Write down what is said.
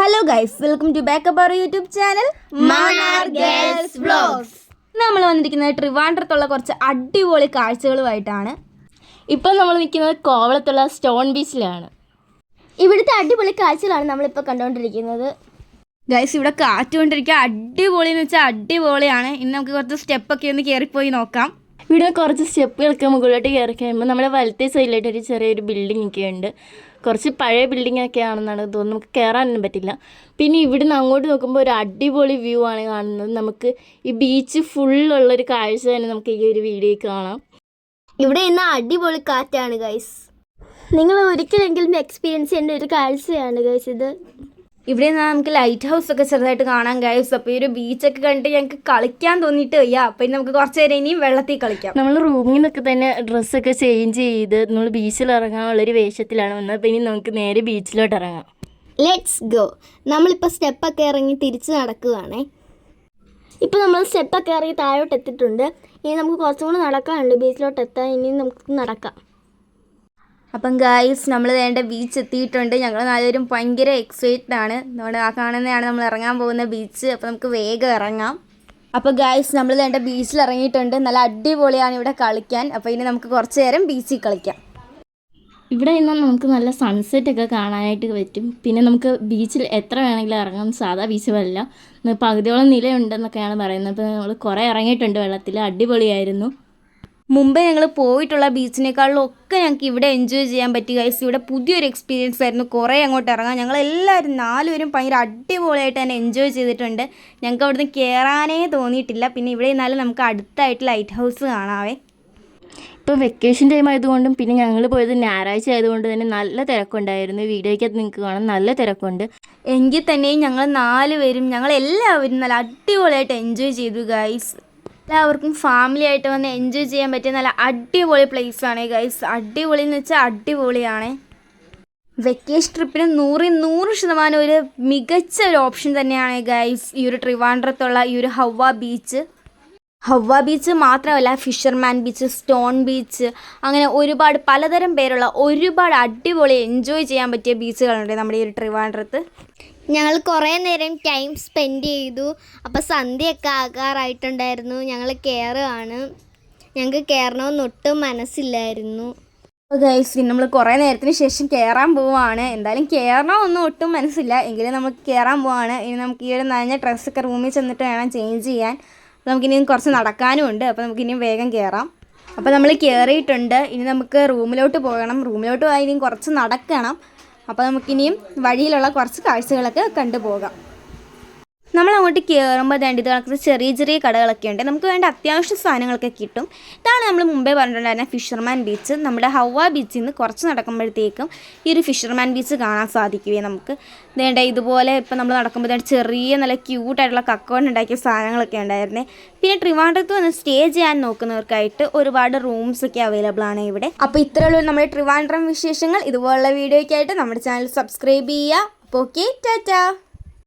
Hello guys, welcome to back up our YouTube channel Manar Girls Vlogs. നമ്മൾ വന്നിരിക്കുന്നത് ട്രിവാൻഡ്രത്തുള്ള കുറച്ച് അടിപൊളി കാഴ്ചകളുമായിട്ടാണ്. ഇപ്പോൾ നമ്മൾ നിൽക്കുന്നത് കോവളത്തുള്ള സ്റ്റോൺ ബീച്ചിലാണ്. ഇവിടുത്തെ അടിപൊളി കാഴ്ചകളാണ് നമ്മളിപ്പോൾ കണ്ടുകൊണ്ടിരിക്കുന്നത്. ഗൈസ്, ഇവിടെ കാറ്റുകൊണ്ടിരിക്കുക അടിപൊളി എന്ന് വെച്ചാൽ അടിപൊളിയാണ്. ഇന്ന് നമുക്ക് കുറച്ച് സ്റ്റെപ്പൊക്കെ ഒന്ന് കയറിപ്പോയി നോക്കാം. ഇവിടെ കുറച്ച് സ്റ്റെപ്പുകളൊക്കെ മുകളിലോട്ട് കയറി കഴിയുമ്പോൾ നമ്മുടെ വലത്തെ സൈഡിലായിട്ട് ഒരു ചെറിയൊരു ബിൽഡിംഗ് ഒക്കെ ഉണ്ട്. കുറച്ച് പഴയ ബിൽഡിംഗ് ഒക്കെ ആണെന്നാണ് തോന്നുന്നത്. നമുക്ക് കയറാനൊന്നും പറ്റില്ല. പിന്നെ ഇവിടുന്ന് അങ്ങോട്ട് നോക്കുമ്പോൾ ഒരു അടിപൊളി വ്യൂ ആണ് കാണുന്നത്. നമുക്ക് ഈ ബീച്ച് ഫുള്ളുള്ളൊരു കാഴ്ച തന്നെ നമുക്ക് ഈ ഒരു വീഡിയോയിൽ കാണാം. ഇവിടെ ഇന്ന് അടിപൊളി കാറ്റാണ് ഗൈസ്. നിങ്ങൾ ഒരിക്കലെങ്കിലും എക്സ്പീരിയൻസ് ചെയ്യേണ്ട ഒരു കാഴ്ചയാണ് ഗൈസ് ഇത്. ഇവിടെ നിന്ന് നമുക്ക് ലൈറ്റ് ഹൗസ് ഒക്കെ ചെറുതായിട്ട് കാണാൻ ഗൈസ്. അപ്പോൾ ഈ ഒരു ബീച്ചൊക്കെ കണ്ടിട്ട് ഞങ്ങൾക്ക് കളിക്കാൻ തോന്നിയിട്ട് വയ്യ. അപ്പോൾ ഇനി നമുക്ക് കുറച്ച് നേരം ഇനിയും വെള്ളത്തിൽ കളിക്കാം. നമ്മൾ റൂമിൽ നിന്നൊക്കെ തന്നെ ഡ്രസ്സൊക്കെ ചേഞ്ച് ചെയ്ത് നമ്മൾ ബീച്ചിൽ ഇറങ്ങാനുള്ളൊരു വേഷത്തിലാണ് വന്നത്. അപ്പോൾ ഇനി നമുക്ക് നേരെ ബീച്ചിലോട്ട് ഇറങ്ങാം. Let's go. നമ്മളിപ്പോൾ സ്റ്റെപ്പൊക്കെ ഇറങ്ങി തിരിച്ച് നടക്കുകയാണേ. ഇപ്പോൾ നമ്മൾ സ്റ്റെപ്പൊക്കെ ഇറങ്ങി താഴോട്ട് എത്തിയിട്ടുണ്ട്. ഇനി നമുക്ക് കുറച്ചും കൂടി നടക്കാനുണ്ട് ബീച്ചിലോട്ട് എത്താൻ. ഇനി നമുക്ക് നടക്കാം. അപ്പം ഗൈസ്, നമ്മൾ വേണ്ട ബീച്ച് എത്തിയിട്ടുണ്ട്. ഞങ്ങൾ നാലുപേരും ഭയങ്കര എക്സൈറ്റഡ് ആണ്. നമ്മുടെ ആ കാണുന്നതാണ് നമ്മൾ ഇറങ്ങാൻ പോകുന്ന ബീച്ച്. അപ്പോൾ നമുക്ക് വേഗം ഇറങ്ങാം. അപ്പോൾ ഗൈസ്, നമ്മൾ വേണ്ട ബീച്ചിൽ ഇറങ്ങിയിട്ടുണ്ട്. നല്ല അടിപൊളിയാണ് ഇവിടെ കളിക്കാൻ. അപ്പോൾ ഇനി നമുക്ക് കുറച്ച് നേരം ബീച്ചിൽ കളിക്കാം. ഇവിടെ നിന്നാൽ നമുക്ക് നല്ല സൺസെറ്റൊക്കെ കാണാനായിട്ട് പറ്റും. പിന്നെ നമുക്ക് ബീച്ചിൽ എത്ര വേണമെങ്കിലും ഇറങ്ങാം. സാധാ ബീച്ച് പോലല്ല, പകുതിയോളം നിലയുണ്ടെന്നൊക്കെയാണ് പറയുന്നത്. അപ്പോൾ നമ്മൾ കുറേ ഇറങ്ങിയിട്ടുണ്ട് വെള്ളത്തിൽ. അടിപൊളിയായിരുന്നു. മുമ്പേ ഞങ്ങൾ പോയിട്ടുള്ള ബീച്ചിനേക്കാളും ഒക്കെ ഞങ്ങൾക്ക് ഇവിടെ എൻജോയ് ചെയ്യാൻ പറ്റി ഗൈസ്. ഇവിടെ പുതിയൊരു എക്സ്പീരിയൻസ് ആയിരുന്നു. കുറേ അങ്ങോട്ട് ഇറങ്ങാം. ഞങ്ങളെല്ലാവരും നാലുപേരും ഭയങ്കര അടിപൊളിയായിട്ട് തന്നെ എൻജോയ് ചെയ്തിട്ടുണ്ട്. ഞങ്ങൾക്ക് അവിടുന്ന് കയറാനേ തോന്നിയിട്ടില്ല. പിന്നെ ഇവിടെ നിന്നാലും നമുക്ക് അടുത്തായിട്ട് ലൈറ്റ് ഹൗസ് കാണാവേ. ഇപ്പോൾ വെക്കേഷൻ ടൈം ആയതുകൊണ്ടും പിന്നെ ഞങ്ങൾ പോയത് ഞായറാഴ്ച ആയതുകൊണ്ട് തന്നെ നല്ല തിരക്കുണ്ടായിരുന്നു. വീഡിയോയ്ക്കകത്ത് നിങ്ങൾക്ക് കാണാം, നല്ല തിരക്കുണ്ട്. എങ്കിൽ തന്നെയും ഞങ്ങൾ നാലുപേരും ഞങ്ങളെല്ലാവരും നല്ല അടിപൊളിയായിട്ട് എൻജോയ് ചെയ്തു ഗൈസ്. എല്ലാവർക്കും ഫാമിലി ആയിട്ട് വന്ന് എൻജോയ് ചെയ്യാൻ പറ്റിയ നല്ല അടിപൊളി പ്ലേസാണ് ഗൈസ്. അടിപൊളി എന്ന് വെച്ചാൽ അടിപൊളിയാണ്. വെക്കേഷൻ ട്രിപ്പിന് 100% ഒരു മികച്ച ഒരു ഓപ്ഷൻ തന്നെയാണ് ഗൈസ് ഈ ഒരു ട്രിവാൻഡ്രത്തുള്ള ഈ ഒരു ഹവ്വ ബീച്ച്. ഹവ്വ ബീച്ച് മാത്രമല്ല, ഫിഷർമാൻ ബീച്ച്, സ്റ്റോൺ ബീച്ച്, അങ്ങനെ ഒരുപാട് പലതരം പേരുള്ള ഒരുപാട് അടിപൊളി എൻജോയ് ചെയ്യാൻ പറ്റിയ ബീച്ചുകളുണ്ട് നമ്മുടെ ഈ ഒരു ട്രിവാൻഡ്രത്ത്. ഞങ്ങൾ കുറേ നേരം ടൈം സ്പെൻഡ് ചെയ്തു. അപ്പോൾ സന്ധ്യയൊക്കെ ആകാറായിട്ടുണ്ടായിരുന്നു. ഞങ്ങൾ കയറുകയാണ്. ഞങ്ങൾക്ക് കയറണമെന്ന് ഒട്ടും മനസ്സില്ലായിരുന്നു. ഗൈസ്, നമ്മൾ കുറേ നേരത്തിന് ശേഷം കയറാൻ പോവുകയാണ്. എന്തായാലും കയറണമെന്നും ഒട്ടും മനസ്സില്ല, എങ്കിലും നമുക്ക് കയറാൻ പോവുകയാണ്. ഇനി നമുക്ക് ഈ ഒരു നനഞ്ഞ ഡ്രസ്സൊക്കെ റൂമിൽ ചെന്നിട്ട് വേണം ചേഞ്ച് ചെയ്യാൻ. നമുക്കിനി കുറച്ച് നടക്കാനും ഉണ്ട്. അപ്പോൾ നമുക്കിനി വേഗം കയറാം. അപ്പോൾ നമ്മൾ കയറിയിട്ടുണ്ട്. ഇനി നമുക്ക് റൂമിലോട്ട് പോകണം. റൂമിലോട്ട് പോയാൽ ഇനിയും കുറച്ച് നടക്കണം. അപ്പോൾ നമുക്കിനിയും വഴിയിലുള്ള കുറച്ച് കാഴ്ചകളൊക്കെ കണ്ടുപോകാം. നമ്മളങ്ങോട്ട് കയറുമ്പോൾ ഇത് കണക്ക് ചെറിയ ചെറിയ കടകളൊക്കെ ഉണ്ട്. നമുക്ക് വേണ്ട അത്യാവശ്യ സാധനങ്ങളൊക്കെ കിട്ടും. ഇതാണ് നമ്മൾ മുമ്പേ പറഞ്ഞിട്ടുണ്ടായിരുന്ന ഫിഷർമാൻ ബീച്ച്. നമ്മുടെ ഹവ്വ ബീച്ചിൽ നിന്ന് കുറച്ച് നടക്കുമ്പോഴത്തേക്കും ഈ ഒരു ഫിഷർമാൻ ബീച്ച് കാണാൻ സാധിക്കുകയും നമുക്ക് വേണ്ട ഇതുപോലെ ഇപ്പോൾ നമ്മൾ നടക്കുമ്പോൾ ചെറിയ നല്ല ക്യൂട്ടായിട്ടുള്ള കക്കോണ്ട് ഉണ്ടാക്കിയ സാധനങ്ങളൊക്കെ ഉണ്ടായിരുന്നേ. പിന്നെ ട്രിവാൻഡ്രത്ത് വന്ന് സ്റ്റേ ചെയ്യാൻ നോക്കുന്നവർക്കായിട്ട് ഒരുപാട് റൂംസൊക്കെ അവൈലബിൾ ആണ് ഇവിടെ. അപ്പോൾ ഇത്രയുള്ള നമ്മുടെ ട്രിവാൻഡ്രം വിശേഷങ്ങൾ. ഇതുപോലുള്ള വീഡിയോയ്ക്കായിട്ട് നമ്മുടെ ചാനൽ സബ്സ്ക്രൈബ് ചെയ്യുക. അപ്പോൾ ഓക്കെ, ടാറ്റാ.